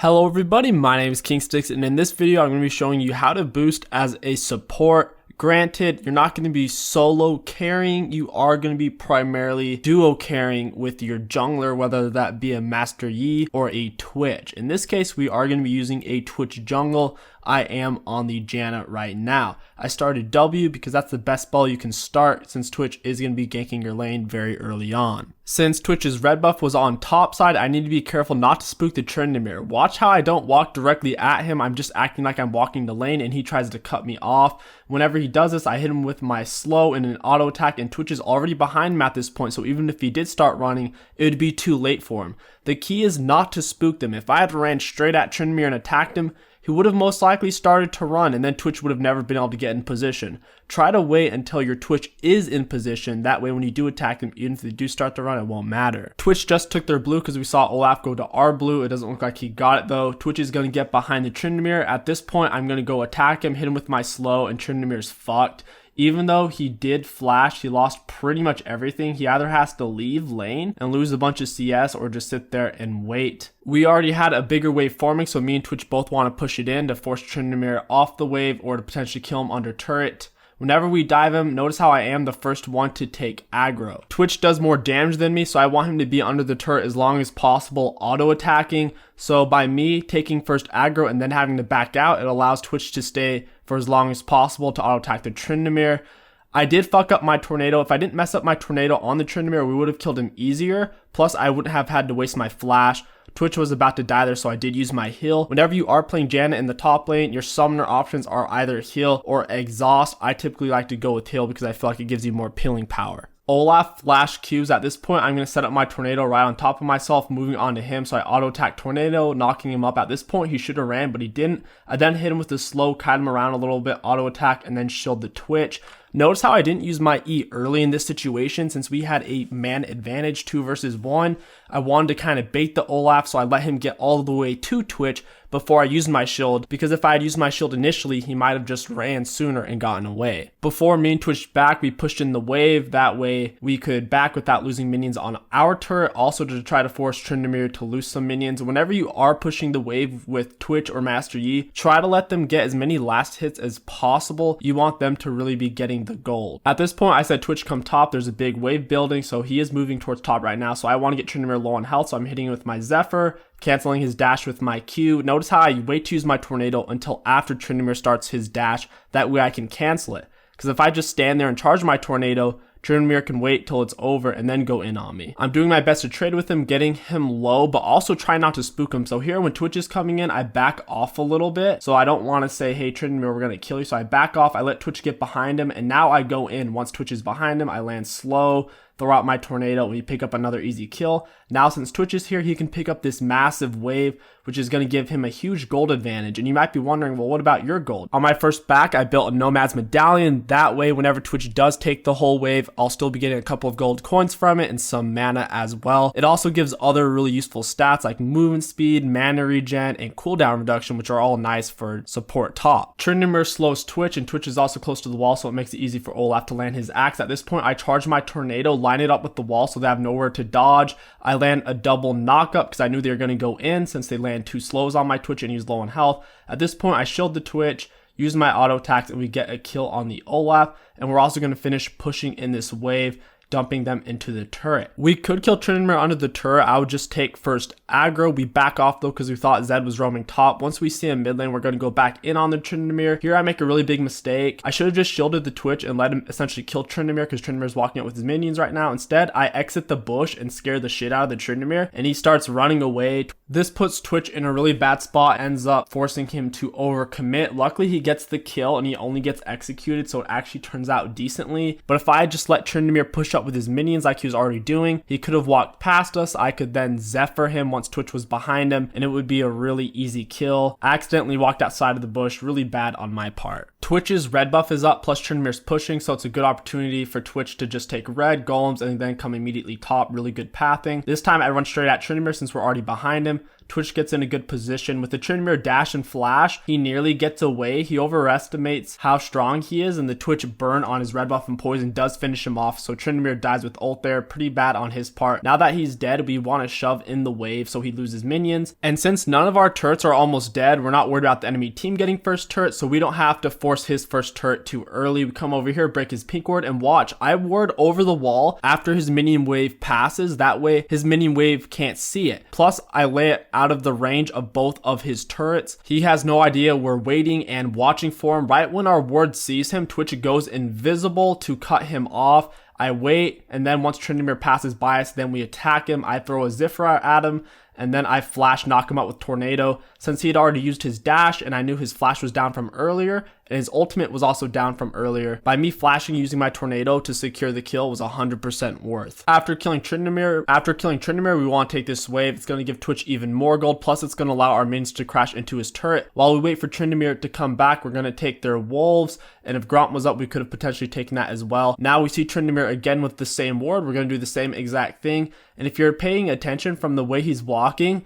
Hello everybody, my name is KingStix, and in this video I'm going to be showing you how to boost as a support. Granted, you're not going to be solo carrying, you are going to be primarily duo carrying with your jungler, whether that be a Master Yi or a Twitch. In this case, we are going to be using a Twitch jungle. I am on the Janna right now. I started W because that's the best spell you can start since Twitch is going to be ganking your lane very early on. Since Twitch's red buff was on top side, I need to be careful not to spook the Tryndamere. Watch how I don't walk directly at him, I'm just acting like I'm walking the lane and he tries to cut me off. Whenever he does this, I hit him with my slow and an auto attack, and Twitch is already behind him at this point, so even if he did start running, it would be too late for him. The key is not to spook them. If I had ran straight at Tryndamere and attacked him, he would have most likely started to run, and then Twitch would have never been able to get in position. Try to wait until your Twitch is in position. That way when you do attack them, even if they do start to run, it won't matter. Twitch just took their blue because we saw Olaf go to our blue. It doesn't look like he got it though. Twitch is going to get behind the Tryndamere. At this point, I'm going to go attack him, hit him with my slow, and Tryndamere's fucked. Even though he did flash, he lost pretty much everything. He either has to leave lane and lose a bunch of CS or just sit there and wait. We already had a bigger wave forming, so me and Twitch both want to push it in to force Tryndamere off the wave or to potentially kill him under turret. Whenever we dive him, notice how I am the first one to take aggro. Twitch does more damage than me, so I want him to be under the turret as long as possible, auto attacking. So by me taking first aggro and then having to back out, it allows Twitch to stay for as long as possible to auto attack the Tryndamere. I did fuck up my tornado. If I didn't mess up my tornado on the Tryndamere, we would have killed him easier. Plus, I wouldn't have had to waste my flash. Twitch was about to die there, so I did use my heal. Whenever you are playing Janna in the top lane, your summoner options are either heal or exhaust. I typically like to go with heal because I feel like it gives you more peeling power. Olaf flash Qs. At this point, I'm going to set up my tornado right on top of myself, moving on to him. So I auto attack tornado, knocking him up. At this point, he should have ran, but he didn't. I then hit him with the slow, kite him around a little bit, auto attack, and then shield the Twitch. Notice how I didn't use my E early in this situation since we had a man advantage 2 versus 1. I wanted to kind of bait the Olaf, so I let him get all the way to Twitch before I used my shield, because if I had used my shield initially, he might have just ran sooner and gotten away. Before me and Twitch back, we pushed in the wave. That way we could back without losing minions on our turret, also to try to force Tryndamere to lose some minions. Whenever you are pushing the wave with Twitch or Master Yi, try to let them get as many last hits as possible. You want them to really be getting the gold. At this point, I said Twitch come top. There's a big wave building, so he is moving towards top right now. So I want to get Tryndamere low on health, so I'm hitting with my Zephyr, canceling his dash with my Q. Notice how I wait to use my tornado until after Tryndamere starts his dash. That way I can cancel it. Because if I just stand there and charge my tornado, Tryndamere can wait till it's over and then go in on me. I'm doing my best to trade with him, getting him low, but also try not to spook him. So here when Twitch is coming in, I back off a little bit. So I don't want to say, hey Tryndamere, we're going to kill you. So I back off, I let Twitch get behind him, and now I go in. Once Twitch is behind him, I land slow, throw out my tornado, and we pick up another easy kill. Now since Twitch is here, he can pick up this massive wave, which is going to give him a huge gold advantage. And you might be wondering, well, what about your gold? On my first back, I built a Nomad's Medallion. That way, whenever Twitch does take the whole wave, I'll still be getting a couple of gold coins from it and some mana as well. It also gives other really useful stats like movement speed, mana regen, and cooldown reduction, which are all nice for support top. Tryndamere slows Twitch, and Twitch is also close to the wall, so it makes it easy for Olaf to land his axe. At this point, I charge my tornado, line it up with the wall so they have nowhere to dodge. I land a double knockup because I knew they were going to go in since they land 2 slows on my Twitch and he's low on health. At this point, I shield the Twitch, use my auto attacks, and we get a kill on the Olaf. And we're also going to finish pushing in this wave, dumping them into the turret. We could kill Tryndamere under the turret. I would just take first aggro. We back off though because we thought Zed was roaming top. Once we see him mid lane, we're going to go back in on the Tryndamere. Here I make a really big mistake. I should have just shielded the Twitch and let him essentially kill Tryndamere because Tryndamere is walking out with his minions right now. Instead, I exit the bush and scare the shit out of the Tryndamere, and he starts running away. This puts Twitch in a really bad spot, ends up forcing him to overcommit. Luckily, he gets the kill and he only gets executed, so it actually turns out decently. But if I just let Tryndamere push up with his minions like he was already doing, he could have walked past us. I could then Zephyr him once Twitch was behind him, and it would be a really easy kill. I accidentally walked outside of the bush, really bad on my part. Twitch's red buff is up, plus Tryndamere's pushing, so it's a good opportunity for Twitch to just take red golems and then come immediately top. Really good pathing. This time I run straight at Tryndamere since we're already behind him. Twitch gets in a good position. With the Tryndamere dash and flash, he nearly gets away. He overestimates how strong he is, and the Twitch burn on his red buff and poison does finish him off. So Tryndamere dies with ult there. Pretty bad on his part. Now that he's dead, we want to shove in the wave so he loses minions. And since none of our turrets are almost dead, we're not worried about the enemy team getting first turret, so we don't have to force his first turret too early. We come over here, break his pink ward, and watch. I ward over the wall after his minion wave passes. That way his minion wave can't see it. Plus, I lay it out of the range of both of his turrets. He has no idea we're waiting and watching for him. Right when our ward sees him, Twitch goes invisible to cut him off. I wait, and then once Tryndamere passes by us, then we attack him. I throw a Zifra at him, and then I flash knock him out with Tornado. Since he had already used his dash and I knew his flash was down from earlier, and his ultimate was also down from earlier, by me flashing using my Tornado to secure the kill was 100% worth. After killing Tryndamere, we want to take this wave. It's going to give Twitch even more gold, plus it's going to allow our minions to crash into his turret. While we wait for Tryndamere to come back, we're going to take their wolves, and if Gromp was up, we could have potentially taken that as well. Now we see Tryndamere again with the same ward. We're going to do the same exact thing, and if you're paying attention from the way he's walking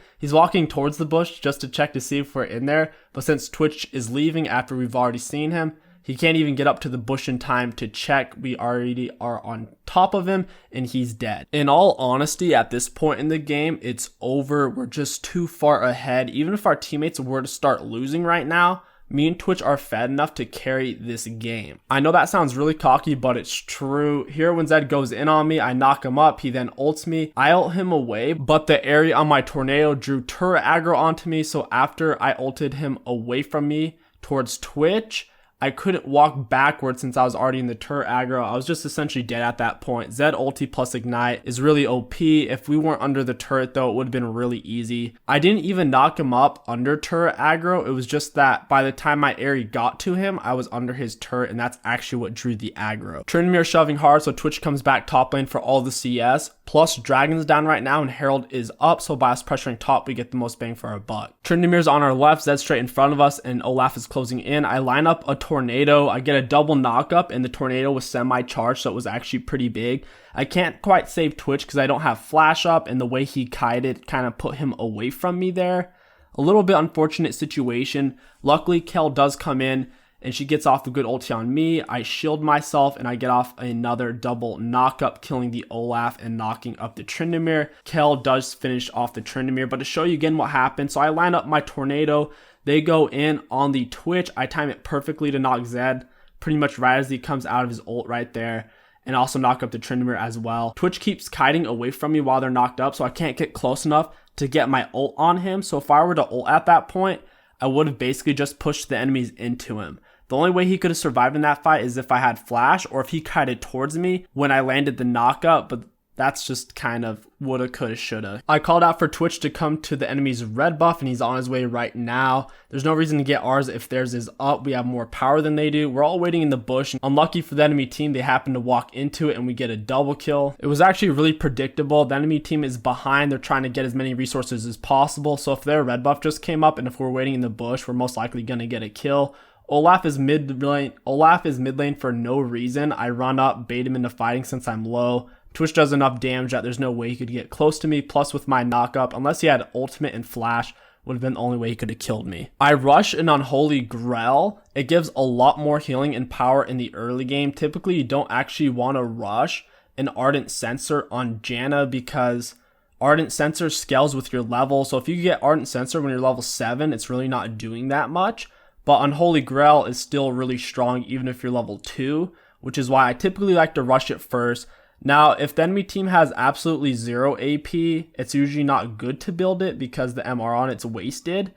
towards the bush just to check to see if we're in there, but since Twitch is leaving after we've already seen him, he can't even get up to the bush in time to check. We already are on top of him and he's dead. In all honesty, at this point in the game, it's over. We're just too far ahead. Even if our teammates were to start losing right now, me and Twitch are fed enough to carry this game. I know that sounds really cocky, but it's true. Here when Zed goes in on me, I knock him up. He then ults me. I ult him away, but the area on my Tornado drew turret aggro onto me. So after I ulted him away from me towards Twitch, I couldn't walk backwards since I was already in the turret aggro. I was just essentially dead at that point. Zed ulti plus ignite is really OP. If we weren't under the turret though, it would have been really easy. I didn't even knock him up under turret aggro. It was just that by the time my Aerie got to him, I was under his turret, and that's actually what drew the aggro. Tryndamere shoving hard, so Twitch comes back top lane for all the CS. Plus Dragon's down right now and Herald is up, so by us pressuring top, we get the most bang for our buck. Tryndamere's on our left, Zed's straight in front of us, and Olaf is closing in. I line up a Tornado. I get a double knock up, and the Tornado was semi-charged, so it was actually pretty big. I can't quite save Twitch because I don't have flash up, and the way he kited kind of put him away from me there. A little bit unfortunate situation. Luckily, Kel does come in, and she gets off the good ulti on me. I shield myself, and I get off another double knock up, killing the Olaf and knocking up the Tryndamere. Kel does finish off the Tryndamere, but to show you again what happened, so I line up my Tornado. They go in on the Twitch. I time it perfectly to knock Zed pretty much right as he comes out of his ult right there, and also knock up the Tryndamere as well. Twitch keeps kiting away from me while they're knocked up, so I can't get close enough to get my ult on him. So if I were to ult at that point, I would have basically just pushed the enemies into him. The only way he could have survived in that fight is if I had flash or if he kited towards me when I landed the knockup, but that's just kind of woulda, coulda, shoulda. I called out for Twitch to come to the enemy's red buff, and he's on his way right now. There's no reason to get ours if theirs is up. We have more power than they do. We're all waiting in the bush. Unlucky for the enemy team, they happen to walk into it and we get a double kill. It was actually really predictable. The enemy team is behind. They're trying to get as many resources as possible. So if their red buff just came up and if we're waiting in the bush, we're most likely going to get a kill. Olaf is mid lane for no reason. I run up, bait him into fighting since I'm low. Twitch does enough damage that there's no way he could get close to me. Plus with my knockup, unless he had ultimate and flash, would have been the only way he could have killed me. I rush an Unholy Grell. It gives a lot more healing and power in the early game. Typically, you don't actually want to rush an Ardent Sensor on Janna because Ardent Sensor scales with your level. So if you get Ardent Sensor when you're level 7, it's really not doing that much. But Unholy Grail is still really strong even if you're level 2, which is why I typically like to rush it first. Now, if the enemy team has absolutely 0 AP, it's usually not good to build it because the MR on it's wasted.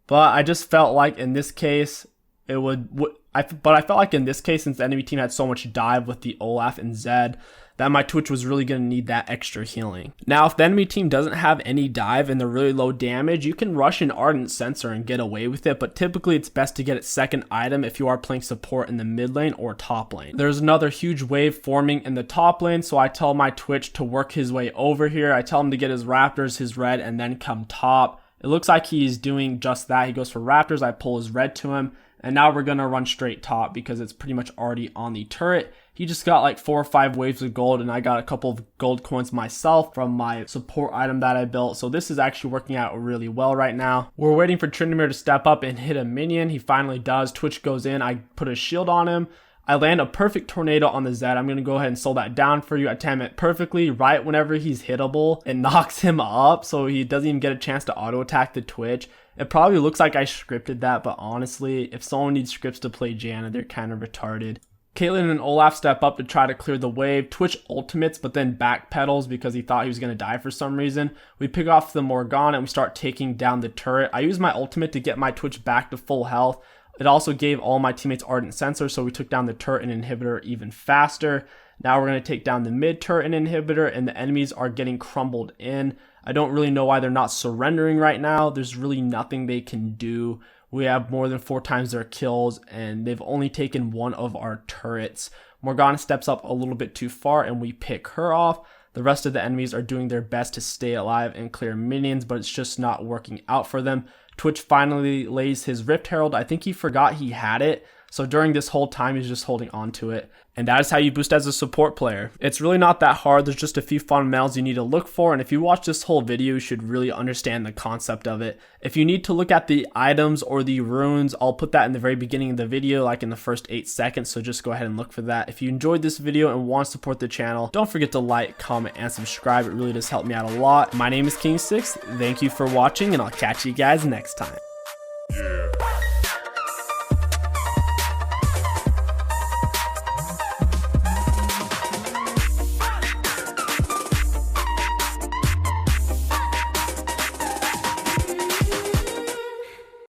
But I just felt like in this case, it would. I felt like in this case, since the enemy team had so much dive with the Olaf and Zed, that my Twitch was really going to need that extra healing. Now, if the enemy team doesn't have any dive and they're really low damage, you can rush an Ardent Sensor and get away with it, but typically it's best to get its second item if you are playing support in the mid lane or top lane. There's another huge wave forming in the top lane, so I tell my Twitch to work his way over here. I tell him to get his Raptors, his red, and then come top. It looks like he's doing just that. He goes for Raptors, I pull his red to him, and now we're going to run straight top because it's pretty much already on the turret. He just got like 4 or 5 waves of gold, and I got a couple of gold coins myself from my support item that I built. So this is actually working out really well right now. We're waiting for Tryndamere to step up and hit a minion. He finally does. Twitch goes in. I put a shield on him. I land a perfect tornado on the Zed. I'm going to go ahead and slow that down for you. I time it perfectly right whenever he's hittable. It knocks him up, so he doesn't even get a chance to auto attack the Twitch. It probably looks like I scripted that, but honestly, if someone needs scripts to play Janna, they're kind of retarded. Caitlyn and Olaf step up to try to clear the wave. Twitch ultimates, but then backpedals because he thought he was going to die for some reason. We pick off the Morgana and we start taking down the turret. I use my ultimate to get my Twitch back to full health. It also gave all my teammates Ardent Sensor, so we took down the turret and inhibitor even faster. Now we're going to take down the mid turret and inhibitor, and the enemies are getting crumbled in. I don't really know why they're not surrendering right now. There's really nothing they can do. We have more than 4 times their kills, and they've only taken one of our turrets. Morgana steps up a little bit too far, and we pick her off. The rest of the enemies are doing their best to stay alive and clear minions, but it's just not working out for them. Twitch finally lays his Rift Herald. I think he forgot he had it, so during this whole time he's just holding on to it. And that is how you boost as a support player. It's really not that hard. There's just a few fundamentals you need to look for, and if you watch this whole video, you should really understand the concept of it. If you need to look at the items or the runes, I'll put that in the very beginning of the video, like in the first 8 seconds, so just go ahead and look for that. If you enjoyed this video and want to support the channel, don't forget to like, comment, and subscribe. It really does help me out a lot. My name is KingStix. Thank you for watching, and I'll catch you guys next time. Yeah.